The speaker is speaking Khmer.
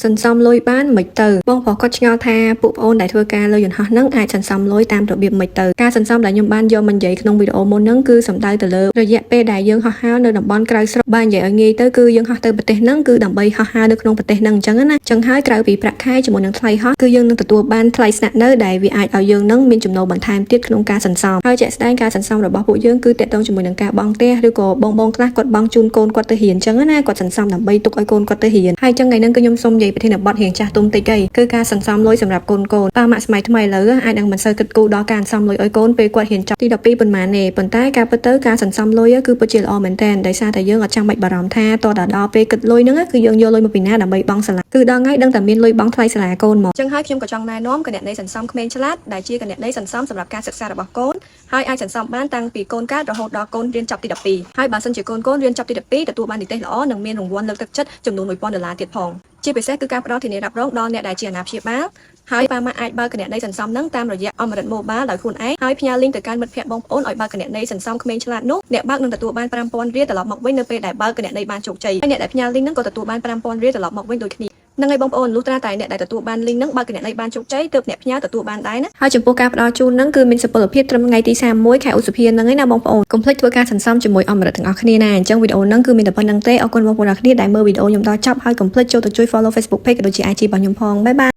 សន្សំលុយបានមិនទៅបងប្រុសគាត់ឆ្ងល់ថាពួកប្អូនដែលធ្វើការលើយន្តហោះហ្នឹងអាចសន្សំលុយតាមរបៀបមិនទៅការសន្សំដែលខ្ញុំបានយកមកនិយាយក្នុងវីដេអូមុនហ្នឹងគឺសំដៅទៅលើរយៈពេលដែលយើងហោះហើរនៅតំបន់ក្រៅស្រុកបាននិយាយឲ្យងាយទៅគឺយើងហោះទៅប្រទេសហ្នឹងគឺដើម្បីហោះហើរនៅក្នុងប្រទេសហ្នឹងអញ្ចឹងណាអញ្ចឹងហើយក្រៅពីប្រាក់ខែជាមួយនឹងថ្លៃហោះគឺយើងនឹងទទួលបានថ្លៃស្នាក់នៅដែលវាអាចឲ្យយើងនឹងមានចំណូលបន្ថែមទៀតក្នុងការសន្សំហើយជាក់ស្ដែងការសន្សំរបស់ពួកយើងគឺតកតងជាមួយនឹងការបង់ផ្ទះឬក៏បងខ្លះគាត់បង់ជូនកូនគាត់ទៅរៀនអញ្ចឹងណាគាត់សន្សំដើម្បីទុកឲ្យកូនគាត់ទៅរៀនហើយអញ្ចឹងថ្ងៃហ្នឹងគឺខ្ញុំសូមនិយាយប្រធានបទរៀងចាស់ទុំតិចគឺការសន្សំលុយសម្រាប់កូនប៉ាម៉ាក់សម័យថ្មីឥឡូវអាចនឹងមិនសូវគិតគូរដល់ការសន្សំលុយឲ្យកូនពេលគាត់រៀនចប់ទី12ប៉ុន្មានទេប៉ុន្តែការពិតទៅការសន្សំលុយគឺពិតជាល្អមែនទែនដោយសារតែយើងអត់ចាំបាច់បារម្ភថាតើដល់ពេលគិតលុយហ្នឹងគឺយើងយកលុយមកពីណាដើម្បីបង់សាលាគឺដល់ថ្ងៃដឹងតែមានលុយបង់ថ្លៃសាលាកូនមកអញ្ចឹងហើយខ្ញុំក៏ចង់ណែនាំគណនេយ្យសន្សំក្មេងឆ្លាតដែលជាគណនេយ្យសន្សំសម្រាប់ការសិក្សារបស់កូនហើយអាចសន្សំបានតាំងពីកូនកើតរហូតដល់កូនរៀនចប់ទី12ហើយបើសិនជាកូនរៀនចប់ទី12ទទួលបាននិទេសល្អនឹងមានរង្វាន់លើកទឹកចិត្តចំនួន$1000ទៀតផងជាពិសេសគឺការផ្ដល់ធានារ៉ាប់រងដល់អ្នកដែលជាអាណាព្យាបាលហើយប៉ាម៉ាក់អាចបើកគណនេយ្យសន្សំនឹងតាមរយៈអមរិត Mobile ដោយខ្លួនឯងហើយផ្ញើ link ទៅកាន់មិត្តភ័ក្តិបងប្អូនឲ្យបើកគណនេយ្យសន្សំក្មេងឆ្លាតនោះអ្នកបើកនឹងទទួលបាន$5000ត្រឡប់មកវិញនៅពេលដែលបើកគណនេយ្យបានជោគជ័យហើយអ្នកដែលផ្ញើ link នឹងក៏ទទួលបាន$5000ត្រឡប់មកវិញដូចគ្នានឹងឲ្យបងប្អូនលុះត្រាតែអ្នកដែលទទួលបាន link នឹងបើកគណនេយ្យបានជោគជ័យទើបអ្នកផ្ញើទទួលបានដែរណាហើយចំពោះការផ្ដល់ជូននឹងគឺមានសុពលភាពត្រឹមថ្ងៃទី31ខែឧសភាហ្នឹងឯណាបងប្អូនកុំភ្លេចធ្វើការសន្សំជាមួយអមរិតទាំងអស់គ្នាណាអញ្ចឹងវីដេអូហ្នឹងគឺមានតែប៉ុណ្្នឹងទេអរគុណបងប្អូនទាំងអស់គ្នាដែលមើលវីដេអូខ្ញុំដល់ចប់ហើយកុំភ្លេចចូលទៅជួយ follow Facebook page ក៏ដូចជា IG របស់ខ្ញុំផងបាយបាយ